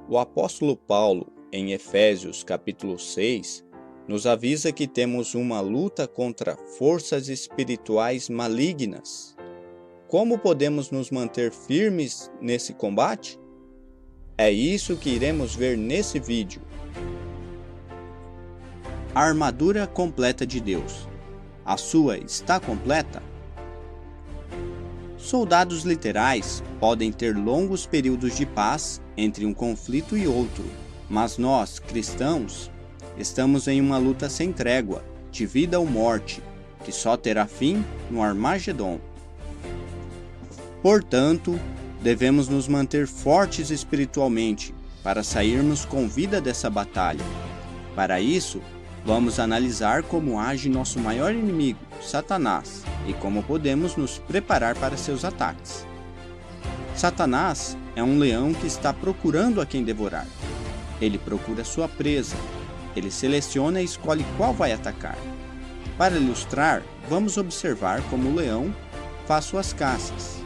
O apóstolo Paulo, em Efésios capítulo 6, nos avisa que temos uma luta contra forças espirituais malignas. Como podemos nos manter firmes nesse combate? É isso que iremos ver nesse vídeo. A armadura completa de Deus. A sua está completa? Soldados literais podem ter longos períodos de paz entre um conflito e outro, mas nós, cristãos, estamos em uma luta sem trégua, de vida ou morte, que só terá fim no Armagedon. Portanto, devemos nos manter fortes espiritualmente para sairmos com vida dessa batalha. Para isso, vamos analisar como age nosso maior inimigo, Satanás, e como podemos nos preparar para seus ataques. Satanás é um leão que está procurando a quem devorar. Ele procura sua presa. Ele seleciona e escolhe qual vai atacar. Para ilustrar, vamos observar como o leão faz suas caças.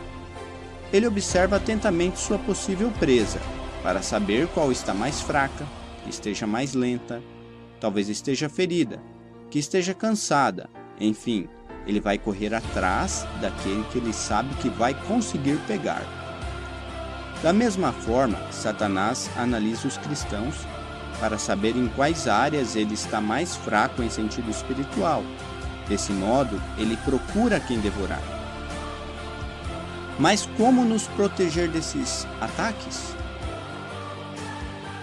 Ele observa atentamente sua possível presa, para saber qual está mais fraca, que esteja mais lenta, talvez esteja ferida, que esteja cansada, enfim, ele vai correr atrás daquele que ele sabe que vai conseguir pegar. Da mesma forma, Satanás analisa os cristãos para saber em quais áreas ele está mais fraco em sentido espiritual. Desse modo, ele procura quem devorar. Mas como nos proteger desses ataques?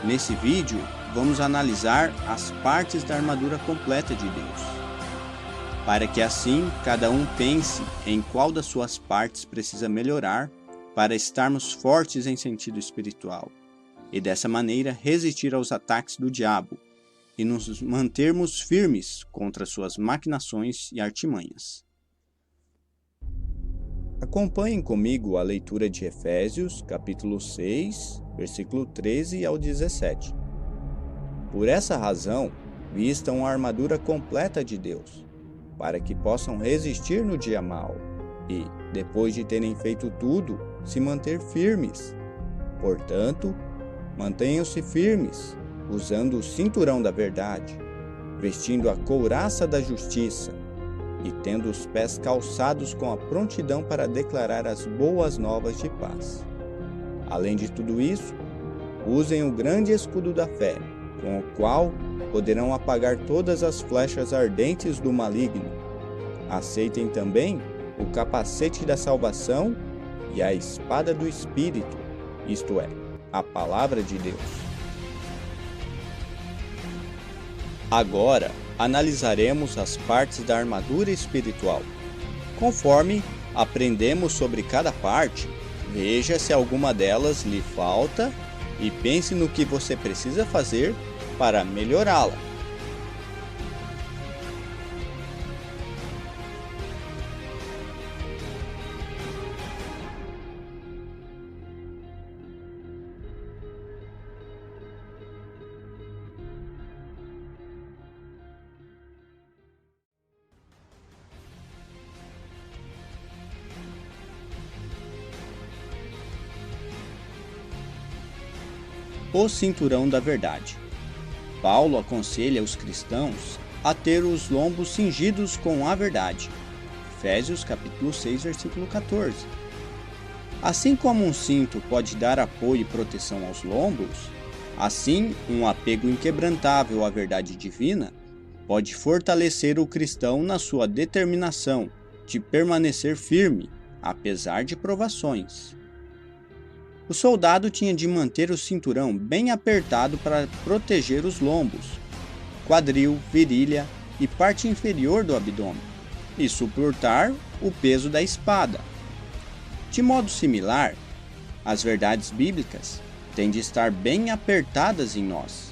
Nesse vídeo, vamos analisar as partes da armadura completa de Deus, para que assim cada um pense em qual das suas partes precisa melhorar para estarmos fortes em sentido espiritual, e dessa maneira resistir aos ataques do diabo e nos mantermos firmes contra suas maquinações e artimanhas. Acompanhem comigo a leitura de Efésios, capítulo 6, versículo 13 ao 17. Por essa razão, vistam a armadura completa de Deus, para que possam resistir no dia mau e, depois de terem feito tudo, se manter firmes. Portanto, mantenham-se firmes, usando o cinturão da verdade, vestindo a couraça da justiça e tendo os pés calçados com a prontidão para declarar as boas novas de paz. Além de tudo isso, usem o grande escudo da fé, com o qual poderão apagar todas as flechas ardentes do maligno. Aceitem também o capacete da salvação e a espada do Espírito, isto é, a palavra de Deus. Agora, analisaremos as partes da armadura espiritual. Conforme aprendemos sobre cada parte, veja se alguma delas lhe falta e pense no que você precisa fazer para melhorá-la. O cinturão da verdade. Paulo aconselha os cristãos a ter os lombos cingidos com a verdade. Efésios capítulo 6, versículo 14. Assim como um cinto pode dar apoio e proteção aos lombos, assim um apego inquebrantável à verdade divina pode fortalecer o cristão na sua determinação de permanecer firme, apesar de provações. O soldado tinha de manter o cinturão bem apertado para proteger os lombos, quadril, virilha e parte inferior do abdômen, e suportar o peso da espada. De modo similar, as verdades bíblicas têm de estar bem apertadas em nós,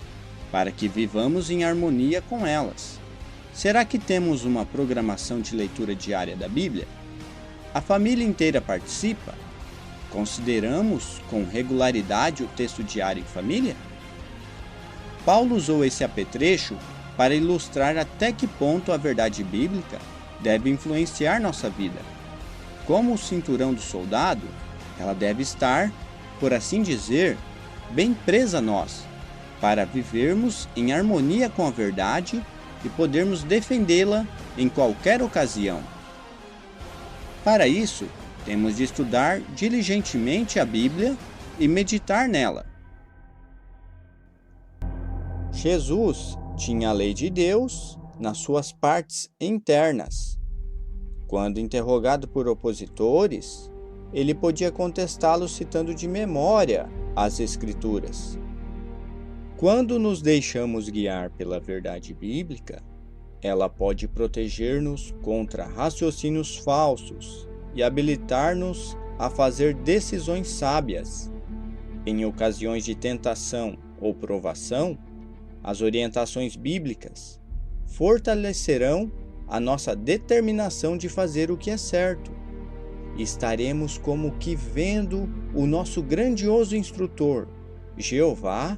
para que vivamos em harmonia com elas. Será que temos uma programação de leitura diária da Bíblia? A família inteira participa? Consideramos com regularidade o texto diário em família? Paulo usou esse apetrecho para ilustrar até que ponto a verdade bíblica deve influenciar nossa vida. Como o cinturão do soldado, ela deve estar, por assim dizer, bem presa a nós, para vivermos em harmonia com a verdade e podermos defendê-la em qualquer ocasião. Para isso, temos de estudar diligentemente a Bíblia e meditar nela. Jesus tinha a lei de Deus nas suas partes internas. Quando interrogado por opositores, ele podia contestá-los citando de memória as Escrituras. Quando nos deixamos guiar pela verdade bíblica, ela pode proteger-nos contra raciocínios falsos e habilitar-nos a fazer decisões sábias. Em ocasiões de tentação ou provação, as orientações bíblicas fortalecerão a nossa determinação de fazer o que é certo. Estaremos como que vendo o nosso grandioso instrutor, Jeová,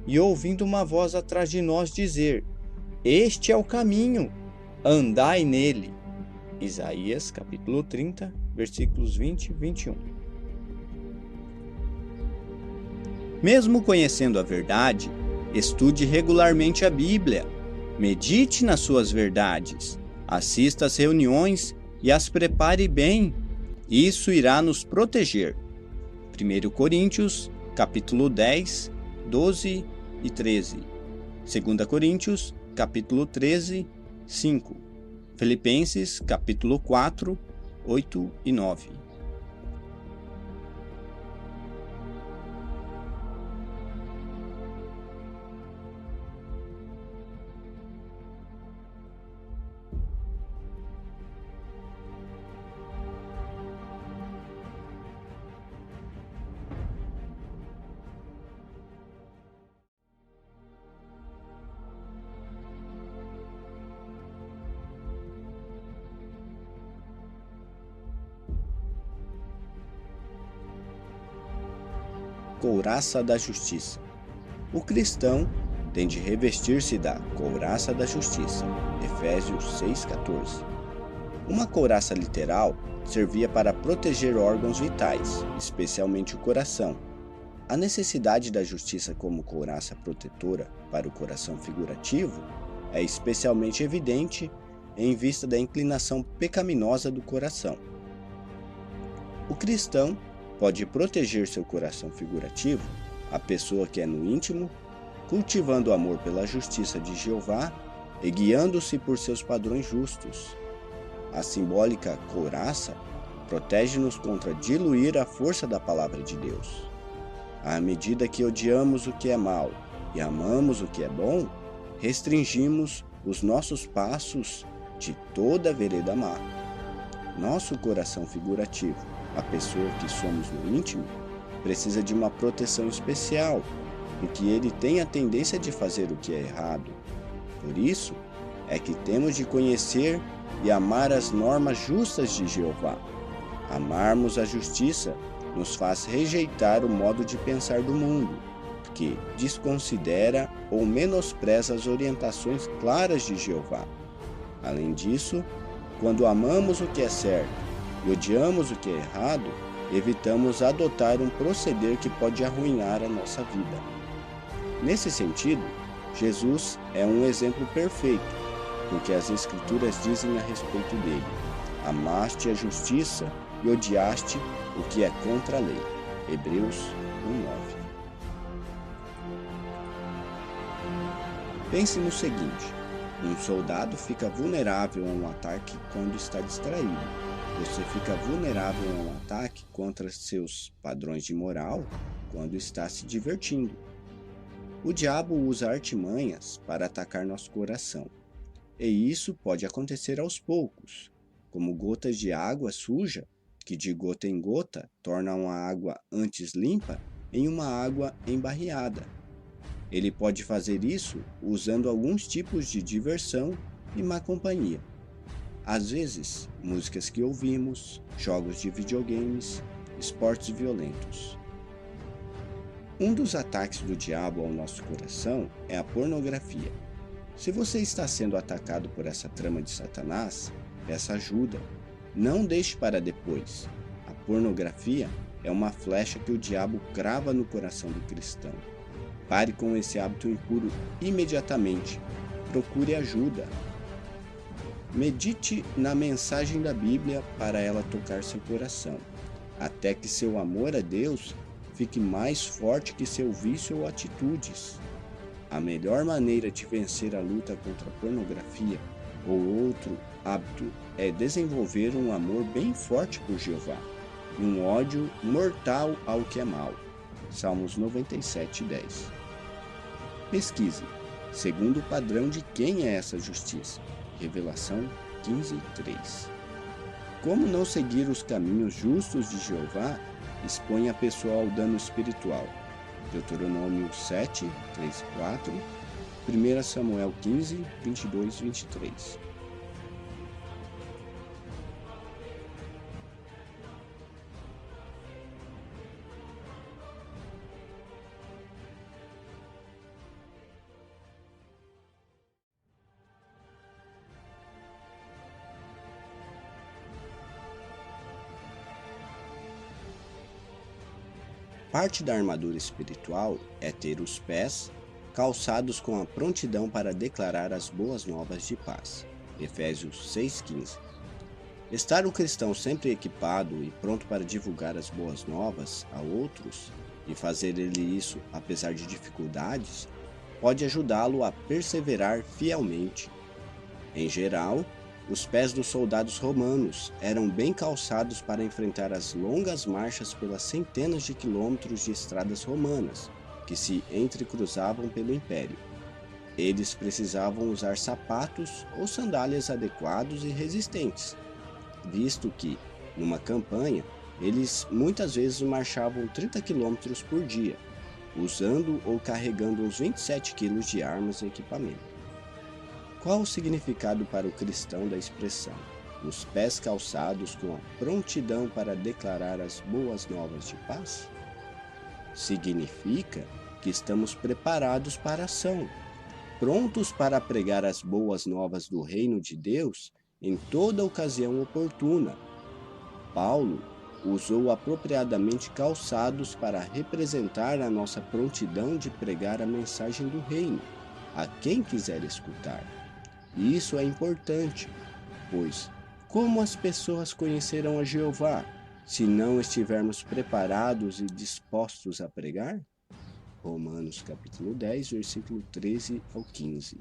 e ouvindo uma voz atrás de nós dizer: "Este é o caminho, andai nele." Isaías capítulo 30, versículos 20 e 21. Mesmo conhecendo a verdade, estude regularmente a Bíblia, medite nas suas verdades, assista às reuniões e as prepare bem. Isso irá nos proteger. 1 Coríntios, capítulo 10, 12 e 13. 2 Coríntios, capítulo 13, 5. Filipenses, capítulo 4, 8 e 9. Couraça da Justiça. O cristão tem de revestir-se da couraça da justiça. Efésios 6,14. Uma couraça literal servia para proteger órgãos vitais, especialmente o coração. A necessidade da justiça como couraça protetora para o coração figurativo é especialmente evidente em vista da inclinação pecaminosa do coração. O cristão pode proteger seu coração figurativo, a pessoa que é no íntimo, cultivando o amor pela justiça de Jeová e guiando-se por seus padrões justos. A simbólica couraça protege-nos contra diluir a força da palavra de Deus. À medida que odiamos o que é mal e amamos o que é bom, restringimos os nossos passos de toda a vereda má. Nosso coração figurativo, a pessoa que somos no íntimo, precisa de uma proteção especial, porque ele tem a tendência de fazer o que é errado. Por isso, é que temos de conhecer e amar as normas justas de Jeová. Amarmos a justiça nos faz rejeitar o modo de pensar do mundo, que desconsidera ou menospreza as orientações claras de Jeová. Além disso, quando amamos o que é certo e odiamos o que é errado, evitamos adotar um proceder que pode arruinar a nossa vida. Nesse sentido, Jesus é um exemplo perfeito, porque as Escrituras dizem a respeito dele: amaste a justiça e odiaste o que é contra a lei. Hebreus 1:9. Pense no seguinte: um soldado fica vulnerável a um ataque quando está distraído. Você fica vulnerável a um ataque contra seus padrões de moral quando está se divertindo. O diabo usa artimanhas para atacar nosso coração, e isso pode acontecer aos poucos, como gotas de água suja, que de gota em gota torna uma água antes limpa em uma água embarreada. Ele pode fazer isso usando alguns tipos de diversão e má companhia. Às vezes, músicas que ouvimos, jogos de videogames, esportes violentos. Um dos ataques do diabo ao nosso coração é a pornografia. Se você está sendo atacado por essa trama de Satanás, peça ajuda. Não deixe para depois. A pornografia é uma flecha que o diabo crava no coração do cristão. Pare com esse hábito impuro imediatamente. Procure ajuda. Medite na mensagem da Bíblia para ela tocar seu coração, até que seu amor a Deus fique mais forte que seu vício ou atitudes. A melhor maneira de vencer a luta contra a pornografia ou outro hábito é desenvolver um amor bem forte por Jeová e um ódio mortal ao que é mal. Salmos 97:10. Pesquise, segundo o padrão de quem é essa justiça. Revelação 15:3. Como não seguir os caminhos justos de Jeová expõe a pessoa ao dano espiritual. Deuteronômio 7, 3 e 4, 1 Samuel 15, 22 e 23. Parte da armadura espiritual é ter os pés calçados com a prontidão para declarar as boas novas de paz. Efésios 6,15. Estar o cristão sempre equipado e pronto para divulgar as boas novas a outros e fazer ele isso apesar de dificuldades, pode ajudá-lo a perseverar fielmente. Em geral, os pés dos soldados romanos eram bem calçados para enfrentar as longas marchas pelas centenas de quilômetros de estradas romanas que se entrecruzavam pelo império. Eles precisavam usar sapatos ou sandálias adequados e resistentes, visto que, numa campanha, eles muitas vezes marchavam 30 quilômetros por dia, usando ou carregando uns 27 quilos de armas e equipamento. Qual o significado para o cristão da expressão os pés calçados com a prontidão para declarar as boas novas de paz? Significa que estamos preparados para a ação, prontos para pregar as boas novas do reino de Deus em toda ocasião oportuna. Paulo usou apropriadamente calçados para representar a nossa prontidão de pregar a mensagem do reino a quem quiser escutar. E isso é importante, pois como as pessoas conhecerão a Jeová se não estivermos preparados e dispostos a pregar? Romanos capítulo 10, versículo 13 ao 15.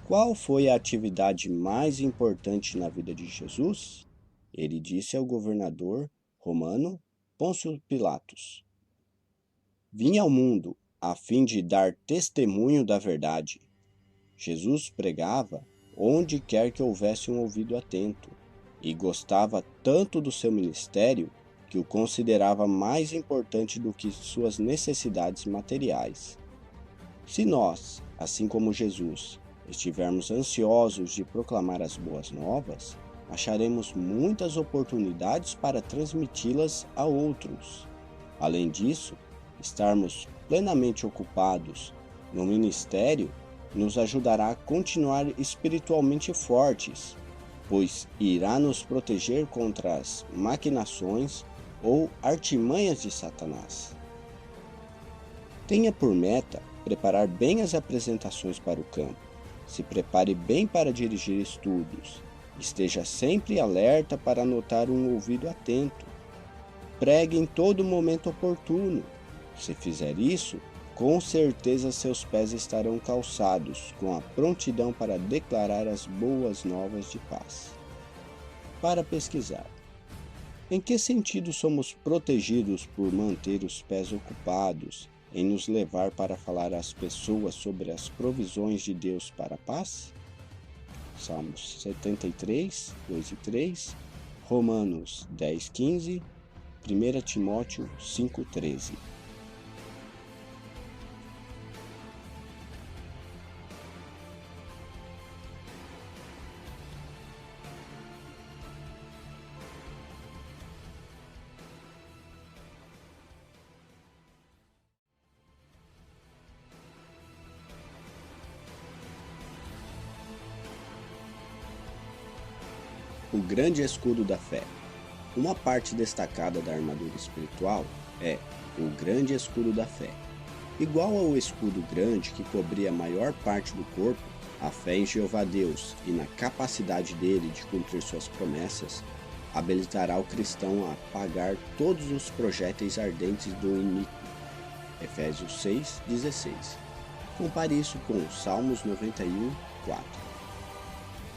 Qual foi a atividade mais importante na vida de Jesus? Ele disse ao governador romano Pôncio Pilatos: Vim ao mundo a fim de dar testemunho da verdade. Jesus pregava onde quer que houvesse um ouvido atento, e gostava tanto do seu ministério que o considerava mais importante do que suas necessidades materiais. Se nós, assim como Jesus, estivermos ansiosos de proclamar as boas novas, acharemos muitas oportunidades para transmiti-las a outros. Além disso, estarmos plenamente ocupados no ministério nos ajudará a continuar espiritualmente fortes, pois irá nos proteger contra as maquinações ou artimanhas de Satanás. Tenha por meta preparar bem as apresentações para o campo. Se prepare bem para dirigir estudos. Esteja sempre alerta para notar um ouvido atento. Pregue em todo momento oportuno. Se fizer isso, com certeza seus pés estarão calçados com a prontidão para declarar as boas novas de paz. Para pesquisar. Em que sentido somos protegidos por manter os pés ocupados em nos levar para falar às pessoas sobre as provisões de Deus para a paz? Salmos 73, 2 e 3, Romanos 10, 15, 1 Timóteo 5, 13. o grande escudo da fé. Uma parte destacada da armadura espiritual é o grande escudo da fé. Igual ao escudo grande que cobria a maior parte do corpo, a fé em Jeová Deus e na capacidade dele de cumprir suas promessas habilitará o cristão a apagar todos os projéteis ardentes do iníquo. Efésios 6:16. Compare isso com Salmos 91:4.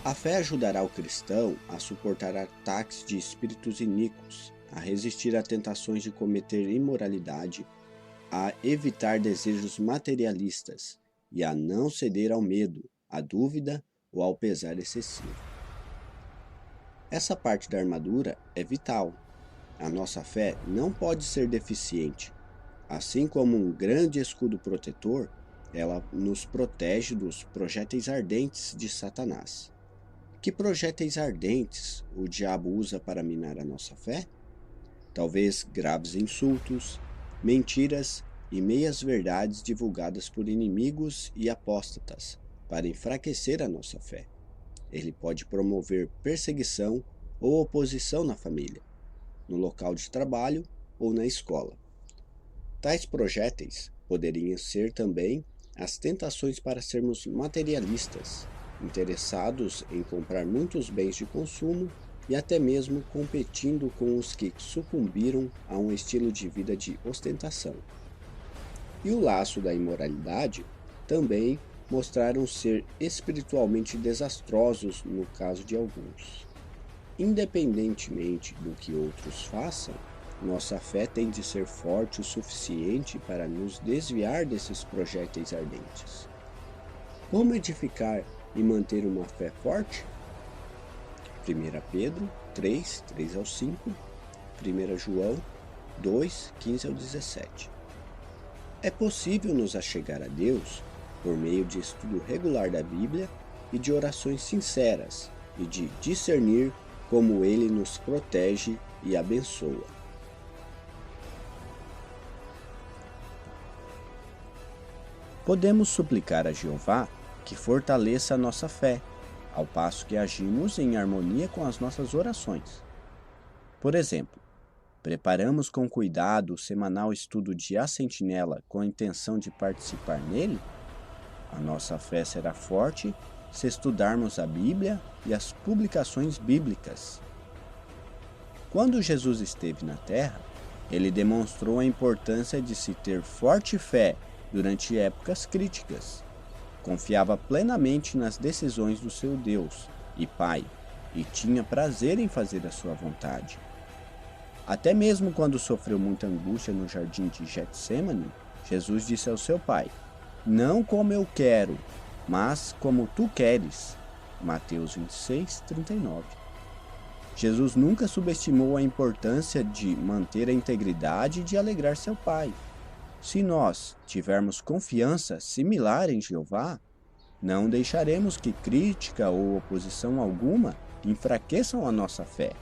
A fé ajudará o cristão a suportar ataques de espíritos iníquos, a resistir a tentações de cometer imoralidade, a evitar desejos materialistas e a não ceder ao medo, à dúvida ou ao pesar excessivo. Essa parte da armadura é vital. A nossa fé não pode ser deficiente. Assim como um grande escudo protetor, ela nos protege dos projéteis ardentes de Satanás. Que projéteis ardentes o diabo usa para minar a nossa fé? Talvez graves insultos, mentiras e meias-verdades divulgadas por inimigos e apóstatas para enfraquecer a nossa fé. Ele pode promover perseguição ou oposição na família, no local de trabalho ou na escola. Tais projéteis poderiam ser também as tentações para sermos materialistas, interessados em comprar muitos bens de consumo e até mesmo competindo com os que sucumbiram a um estilo de vida de ostentação. E o laço da imoralidade também mostraram ser espiritualmente desastrosos no caso de alguns. Independentemente do que outros façam, nossa fé tem de ser forte o suficiente para nos desviar desses projéteis ardentes. Como edificar e manter uma fé forte? 1 Pedro 3, 3-5, 1 João 2, 15-17. É possível nos achegar a Deus por meio de estudo regular da Bíblia e de orações sinceras e de discernir como Ele nos protege e abençoa. Podemos suplicar a Jeová que fortaleça a nossa fé, ao passo que agimos em harmonia com as nossas orações. Por exemplo, preparamos com cuidado o semanal estudo de A Sentinela com a intenção de participar nele? A nossa fé será forte se estudarmos a Bíblia e as publicações bíblicas. Quando Jesus esteve na Terra, ele demonstrou a importância de se ter forte fé durante épocas críticas. Confiava plenamente nas decisões do seu Deus e Pai e tinha prazer em fazer a sua vontade. Até mesmo quando sofreu muita angústia no jardim de Getsêmani, Jesus disse ao seu Pai: "Não como eu quero, mas como tu queres." Mateus 26:39. Jesus nunca subestimou a importância de manter a integridade e de alegrar seu Pai. Se nós tivermos confiança similar em Jeová, não deixaremos que crítica ou oposição alguma enfraqueçam a nossa fé.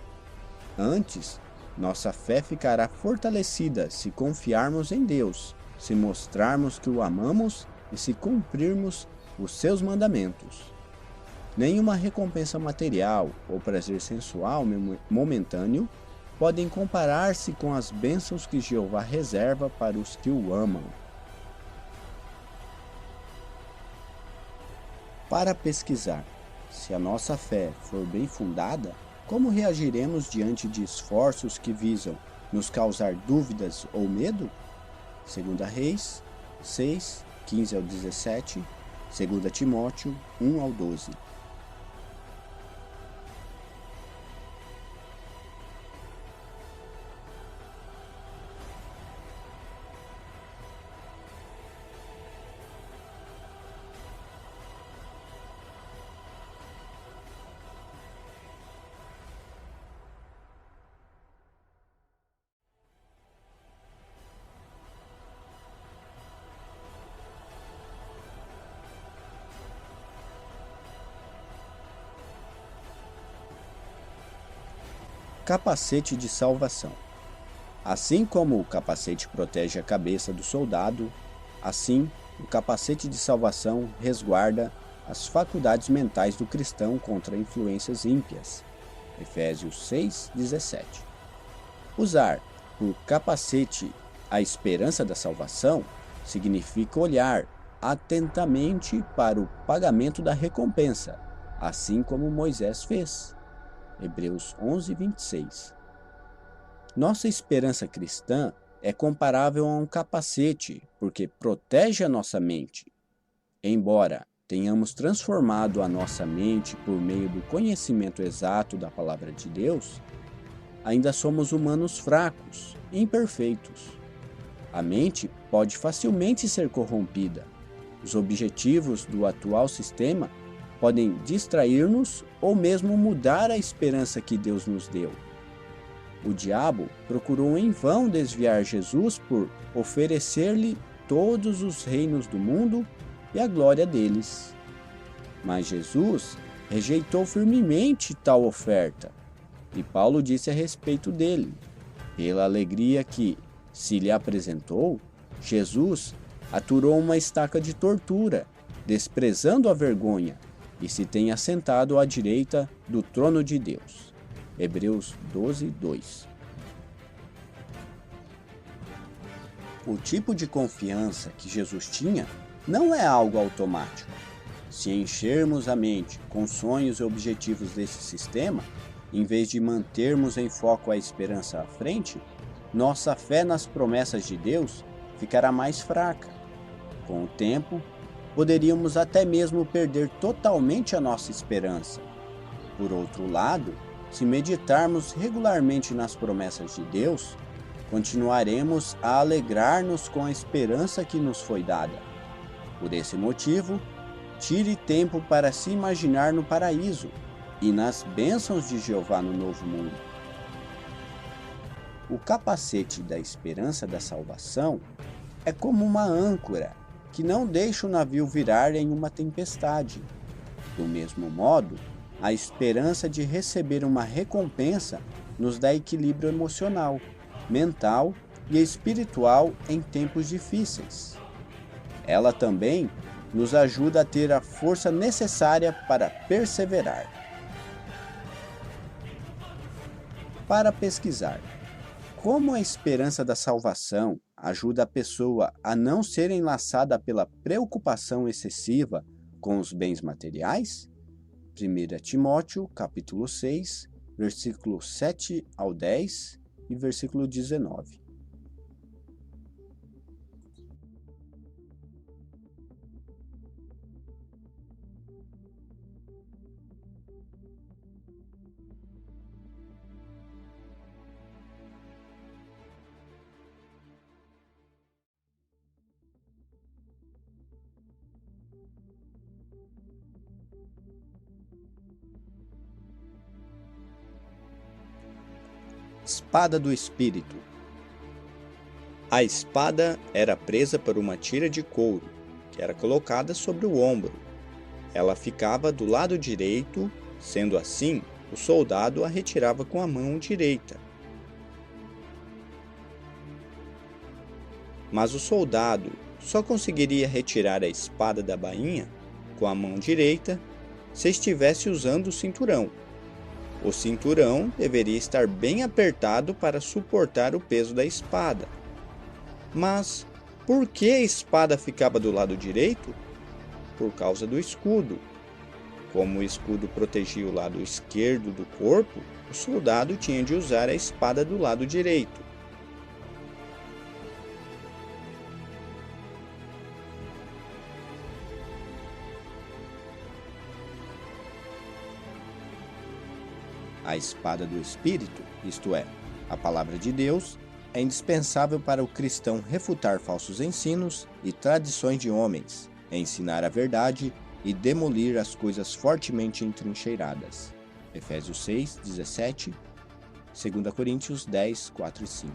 Antes, nossa fé ficará fortalecida se confiarmos em Deus, se mostrarmos que o amamos e se cumprirmos os seus mandamentos. Nenhuma recompensa material ou prazer sensual momentâneo podem comparar-se com as bênçãos que Jeová reserva para os que o amam. Para pesquisar se a nossa fé for bem fundada, como reagiremos diante de esforços que visam nos causar dúvidas ou medo? 2 Reis 6, 15-17, 2 Timóteo 1-12. Capacete de salvação. Assim como o capacete protege a cabeça do soldado, assim o capacete de salvação resguarda as faculdades mentais do cristão contra influências ímpias. Efésios 6:17. Usar por capacete a esperança da salvação significa olhar atentamente para o pagamento da recompensa, assim como Moisés fez. Hebreus 11:26. Nossa esperança cristã é comparável a um capacete, porque protege a nossa mente. Embora tenhamos transformado a nossa mente por meio do conhecimento exato da palavra de Deus, ainda somos humanos fracos, imperfeitos. A mente pode facilmente ser corrompida. Os objetivos do atual sistema podem distrair-nos ou mesmo mudar a esperança que Deus nos deu. O diabo procurou em vão desviar Jesus por oferecer-lhe todos os reinos do mundo e a glória deles. Mas Jesus rejeitou firmemente tal oferta, e Paulo disse a respeito dele: pela alegria que se lhe apresentou, Jesus aturou uma estaca de tortura, desprezando a vergonha, e se tem assentado à direita do trono de Deus. Hebreus 12:2. O tipo de confiança que Jesus tinha não é algo automático. Se enchermos a mente com sonhos e objetivos desse sistema, em vez de mantermos em foco a esperança à frente, nossa fé nas promessas de Deus ficará mais fraca. Com o tempo, poderíamos até mesmo perder totalmente a nossa esperança. Por outro lado, se meditarmos regularmente nas promessas de Deus, continuaremos a alegrar-nos com a esperança que nos foi dada. Por esse motivo, tire tempo para se imaginar no paraíso e nas bênçãos de Jeová no novo mundo. O capacete da esperança da salvação é como uma âncora que não deixa o navio virar em uma tempestade. Do mesmo modo, a esperança de receber uma recompensa nos dá equilíbrio emocional, mental e espiritual em tempos difíceis. Ela também nos ajuda a ter a força necessária para perseverar. Para pesquisar, como a esperança da salvação ajuda a pessoa a não ser enlaçada pela preocupação excessiva com os bens materiais? 1 Timóteo, capítulo 6, versículo 7 ao 10 e versículo 19. Espada do Espírito. A espada era presa por uma tira de couro, que era colocada sobre o ombro. Ela ficava do lado direito, sendo assim, o soldado a retirava com a mão direita. Mas o soldado só conseguiria retirar a espada da bainha com a mão direita se estivesse usando o cinturão. O cinturão deveria estar bem apertado para suportar o peso da espada. Mas por que a espada ficava do lado direito? Por causa do escudo. Como o escudo protegia o lado esquerdo do corpo, o soldado tinha de usar a espada do lado direito. A espada do Espírito, isto é, a palavra de Deus, é indispensável para o cristão refutar falsos ensinos e tradições de homens, ensinar a verdade e demolir as coisas fortemente entrincheiradas. Efésios 6, 17, 2 Coríntios 10, 4 e 5.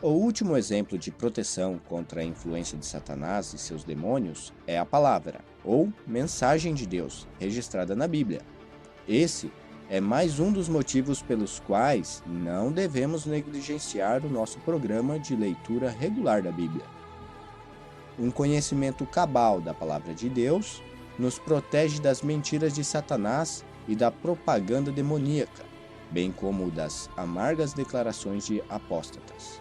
O último exemplo de proteção contra a influência de Satanás e seus demônios é a palavra, ou mensagem de Deus, registrada na Bíblia. Esse é mais um dos motivos pelos quais não devemos negligenciar o nosso programa de leitura regular da Bíblia. Um conhecimento cabal da Palavra de Deus nos protege das mentiras de Satanás e da propaganda demoníaca, bem como das amargas declarações de apóstatas.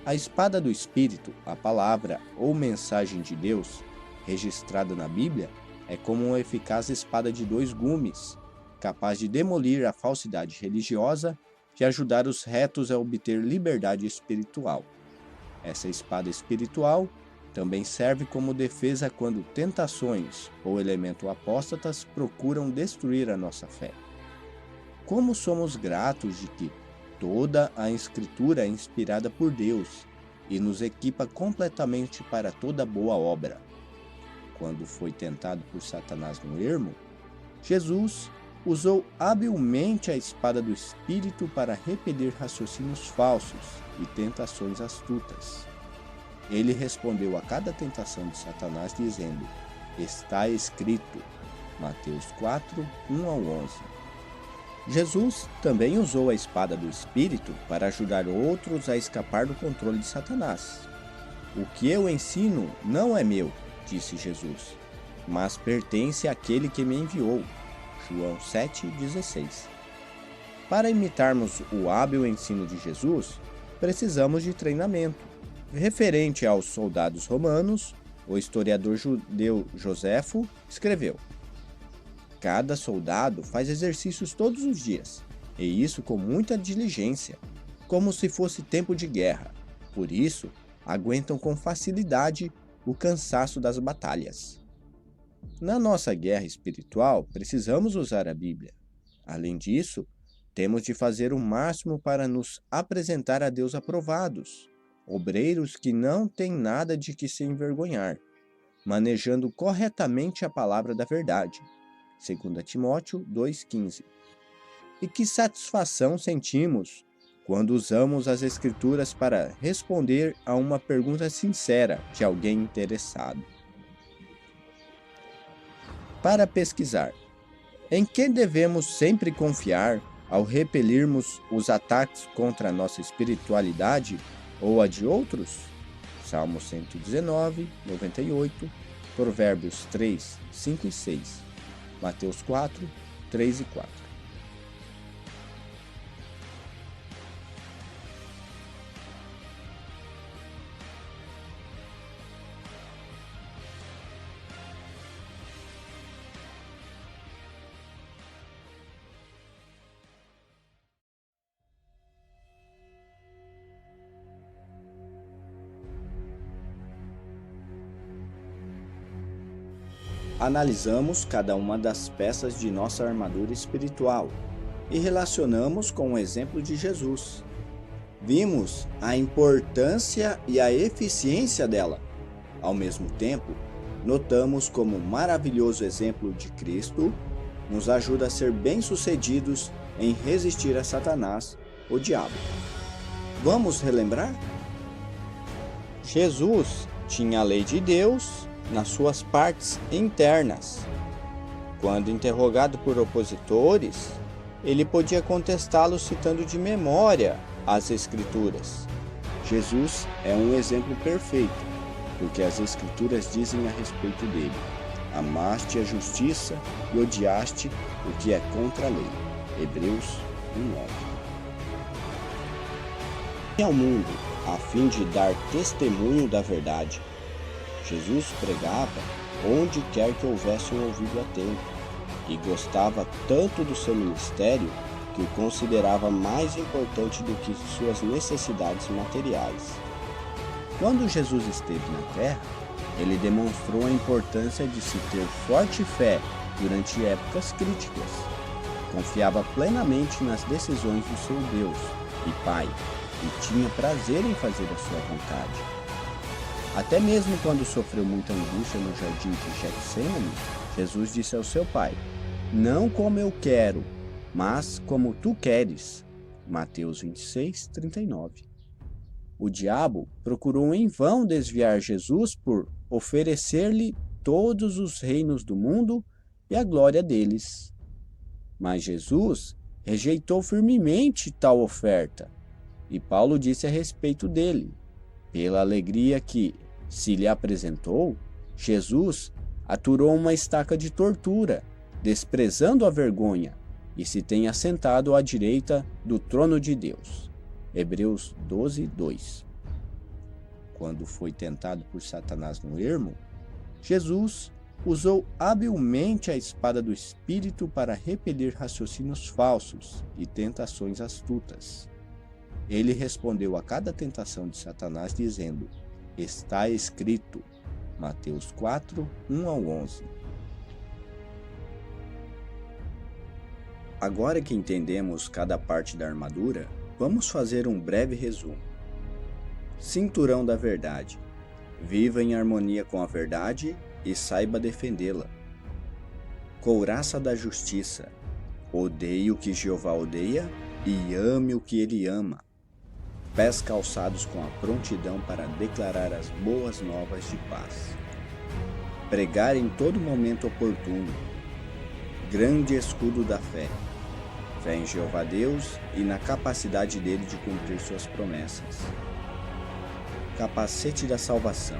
A espada do Espírito, a palavra ou mensagem de Deus, registrada na Bíblia, é como uma eficaz espada de 2 gumes, capaz de demolir a falsidade religiosa e ajudar os retos a obter liberdade espiritual. Essa espada espiritual também serve como defesa quando tentações ou elementos apóstatas procuram destruir a nossa fé. Como somos gratos de que toda a Escritura é inspirada por Deus e nos equipa completamente para toda boa obra. Quando foi tentado por Satanás no ermo, Jesus usou habilmente a espada do Espírito para repelir raciocínios falsos e tentações astutas. Ele respondeu a cada tentação de Satanás dizendo: "Está escrito", Mateus 4, 1 ao 11. Jesus também usou a espada do Espírito para ajudar outros a escapar do controle de Satanás. "O que eu ensino não é meu", disse Jesus, "mas pertence àquele que me enviou." João 7,16. Para imitarmos o hábil ensino de Jesus, precisamos de treinamento. Referente aos soldados romanos, o historiador judeu Joséfo escreveu: "Cada soldado faz exercícios todos os dias, e isso com muita diligência, como se fosse tempo de guerra. Por isso, aguentam com facilidade o cansaço das batalhas." Na nossa guerra espiritual, precisamos usar a Bíblia. Além disso, temos de fazer o máximo para nos apresentar a Deus aprovados, obreiros que não têm nada de que se envergonhar, manejando corretamente a palavra da verdade. 2 Timóteo 2,15. E que satisfação sentimos quando usamos as Escrituras para responder a uma pergunta sincera de alguém interessado. Para pesquisar: em que devemos sempre confiar ao repelirmos os ataques contra a nossa espiritualidade ou a de outros? Salmo 119, 98, Provérbios 3, 5 e 6, Mateus 4, 3 e 4. Analisamos cada uma das peças de nossa armadura espiritual e relacionamos com o exemplo de Jesus. Vimos a importância e a eficiência dela. Ao mesmo tempo, notamos como o maravilhoso exemplo de Cristo nos ajuda a ser bem-sucedidos em resistir a Satanás, o diabo. Vamos relembrar? Jesus tinha a lei de Deus nas suas partes internas. Quando interrogado por opositores, ele podia contestá-los citando de memória as Escrituras. Jesus é um exemplo perfeito, porque as Escrituras dizem a respeito dele: "Amaste a justiça e odiaste o que é contra a lei." Hebreus 1:9. E ao mundo, a fim de dar testemunho da verdade. Jesus pregava onde quer que houvesse um ouvido atento, e gostava tanto do seu ministério que o considerava mais importante do que suas necessidades materiais. Quando Jesus esteve na terra, ele demonstrou a importância de se ter forte fé durante épocas críticas. Confiava plenamente nas decisões do seu Deus e Pai, e tinha prazer em fazer a sua vontade. Até mesmo quando sofreu muita angústia no jardim de Getsêmani, Jesus disse ao seu Pai: "Não como eu quero, mas como tu queres." Mateus 26, 39. O diabo procurou em vão desviar Jesus por oferecer-lhe todos os reinos do mundo e a glória deles. Mas Jesus rejeitou firmemente tal oferta, e Paulo disse a respeito dele: "Pela alegria que se lhe apresentou, Jesus aturou uma estaca de tortura desprezando a vergonha, e se tem assentado à direita do trono de Deus. Hebreus 12, 2. Quando foi tentado por Satanás no ermo, Jesus usou habilmente a espada do Espírito para repelir raciocínios falsos e tentações astutas. Ele respondeu a cada tentação de Satanás dizendo: "Está escrito", Mateus 4, 1 ao 11. Agora que entendemos cada parte da armadura, vamos fazer um breve resumo. Cinturão da verdade. Viva em harmonia com a verdade e saiba defendê-la. Couraça da justiça. Odeie o que Jeová odeia e ame o que ele ama. Pés calçados com a prontidão para declarar as boas novas de paz. Pregar em todo momento oportuno. Grande escudo da fé. Fé em Jeová Deus e na capacidade dele de cumprir suas promessas. Capacete da salvação.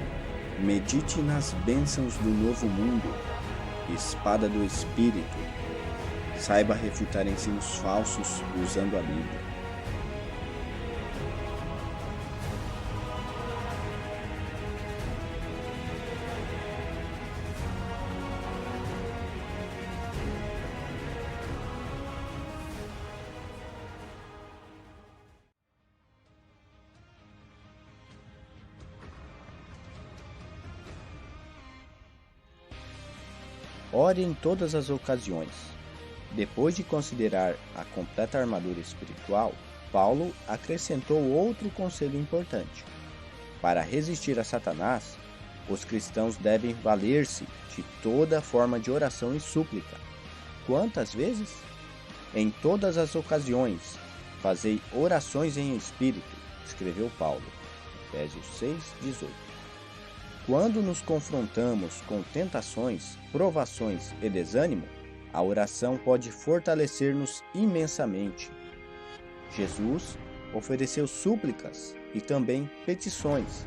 Medite nas bênçãos do novo mundo. Espada do Espírito. Saiba refutar ensinos falsos usando a Bíblia. Ore em todas as ocasiões. Depois de considerar a completa armadura espiritual, Paulo acrescentou outro conselho importante. Para resistir a Satanás, os cristãos devem valer-se de toda forma de oração e súplica. Quantas vezes? Em todas as ocasiões, fazei orações em espírito, escreveu Paulo. Efésios 6, 18. Quando nos confrontamos com tentações, provações e desânimo, a oração pode fortalecer-nos imensamente. Jesus ofereceu súplicas e também petições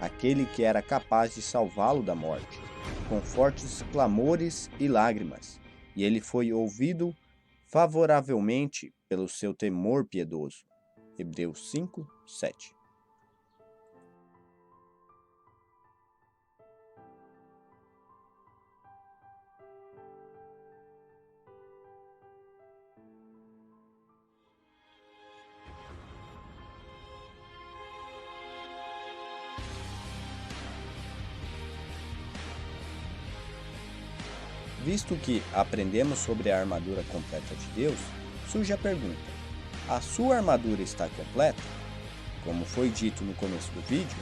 àquele que era capaz de salvá-lo da morte, com fortes clamores e lágrimas, e ele foi ouvido favoravelmente pelo seu temor piedoso. Hebreus 5, 7. Visto que aprendemos sobre a armadura completa de Deus, surge a pergunta: a sua armadura está completa? Como foi dito no começo do vídeo,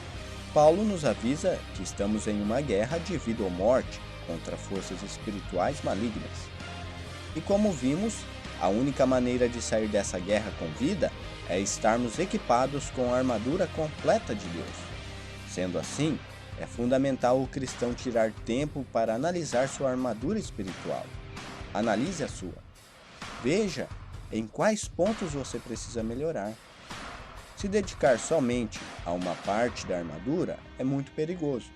Paulo nos avisa que estamos em uma guerra de vida ou morte contra forças espirituais malignas. E como vimos, a única maneira de sair dessa guerra com vida é estarmos equipados com a armadura completa de Deus. Sendo assim, é fundamental o cristão tirar tempo para analisar sua armadura espiritual. Analise a sua. Veja em quais pontos você precisa melhorar. Se dedicar somente a uma parte da armadura é muito perigoso,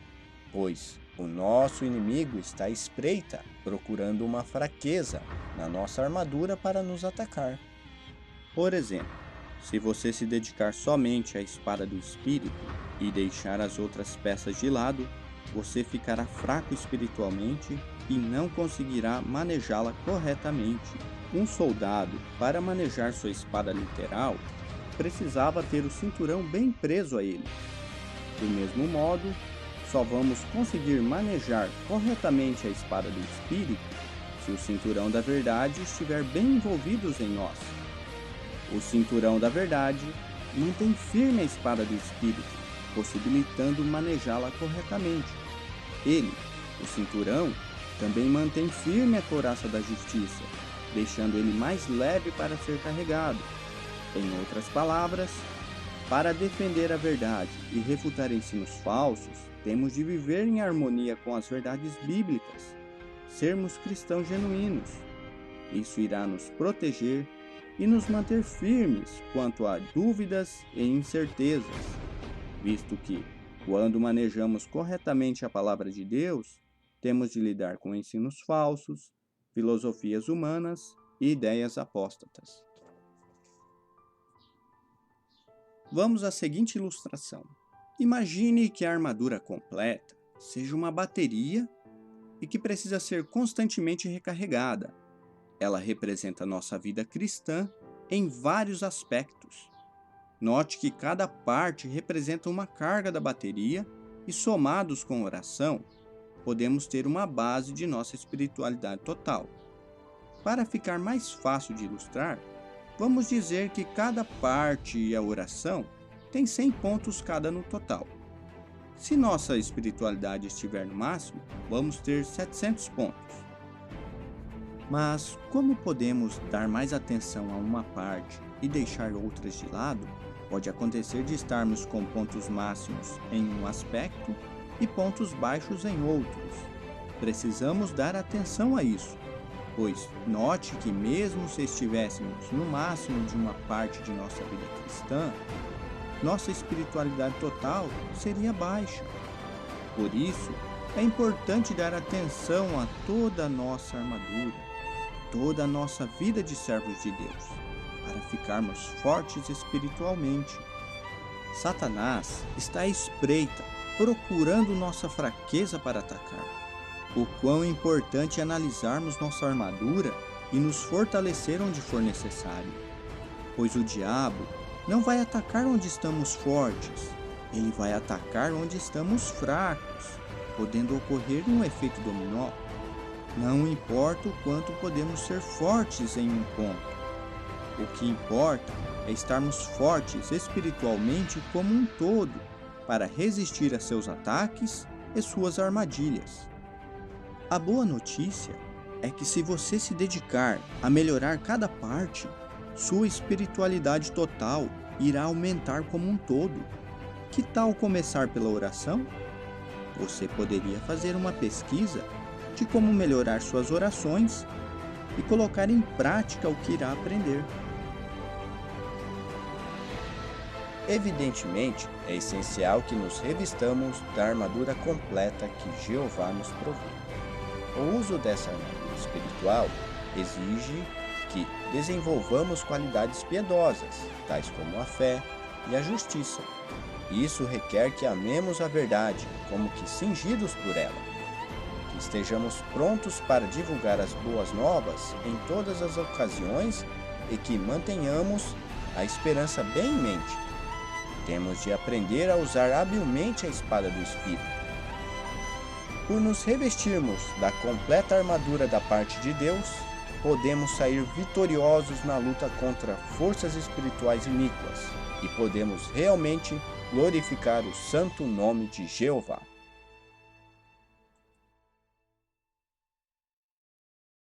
pois o nosso inimigo está à espreita, procurando uma fraqueza na nossa armadura para nos atacar. Por exemplo, se você se dedicar somente à espada do Espírito e deixar as outras peças de lado, você ficará fraco espiritualmente e não conseguirá manejá-la corretamente. Um soldado, para manejar sua espada literal, precisava ter o cinturão bem preso a ele. Do mesmo modo, só vamos conseguir manejar corretamente a espada do Espírito se o cinturão da verdade estiver bem envolvido em nós. O cinturão da verdade mantém firme a espada do Espírito, possibilitando manejá-la corretamente. Ele, o cinturão, também mantém firme a couraça da justiça, deixando ele mais leve para ser carregado. Em outras palavras, para defender a verdade e refutar ensinos falsos, temos de viver em harmonia com as verdades bíblicas, sermos cristãos genuínos. Isso irá nos proteger e nos manter firmes quanto a dúvidas e incertezas, visto que, quando manejamos corretamente a palavra de Deus, temos de lidar com ensinos falsos, filosofias humanas e ideias apóstatas. Vamos à seguinte ilustração. Imagine que a armadura completa seja uma bateria e que precisa ser constantemente recarregada. Ela representa nossa vida cristã em vários aspectos. Note que cada parte representa uma carga da bateria e, somados com oração, podemos ter uma base de nossa espiritualidade total. Para ficar mais fácil de ilustrar, vamos dizer que cada parte e a oração tem 100 pontos cada no total. Se nossa espiritualidade estiver no máximo, vamos ter 700 pontos. Mas como podemos dar mais atenção a uma parte e deixar outras de lado? Pode acontecer de estarmos com pontos máximos em um aspecto e pontos baixos em outros. Precisamos dar atenção a isso, pois note que mesmo se estivéssemos no máximo de uma parte de nossa vida cristã, nossa espiritualidade total seria baixa. Por isso, é importante dar atenção a toda a nossa armadura, toda a nossa vida de servos de Deus, para ficarmos fortes espiritualmente. Satanás está à espreita, procurando nossa fraqueza para atacar. O quão importante é analisarmos nossa armadura e nos fortalecer onde for necessário, pois o diabo não vai atacar onde estamos fortes, ele vai atacar onde estamos fracos, podendo ocorrer um efeito dominó. Não importa o quanto podemos ser fortes em um ponto. O que importa é estarmos fortes espiritualmente como um todo, para resistir a seus ataques e suas armadilhas. A boa notícia é que se você se dedicar a melhorar cada parte, sua espiritualidade total irá aumentar como um todo. Que tal começar pela oração? Você poderia fazer uma pesquisa de como melhorar suas orações e colocar em prática o que irá aprender. Evidentemente, é essencial que nos revistamos da armadura completa que Jeová nos provê. O uso dessa armadura espiritual exige que desenvolvamos qualidades piedosas, tais como a fé e a justiça. Isso requer que amemos a verdade, como que cingidos por ela, que estejamos prontos para divulgar as boas novas em todas as ocasiões e que mantenhamos a esperança bem em mente. Temos de aprender a usar habilmente a espada do Espírito. Por nos revestirmos da completa armadura da parte de Deus, podemos sair vitoriosos na luta contra forças espirituais iníquas e podemos realmente glorificar o santo nome de Jeová.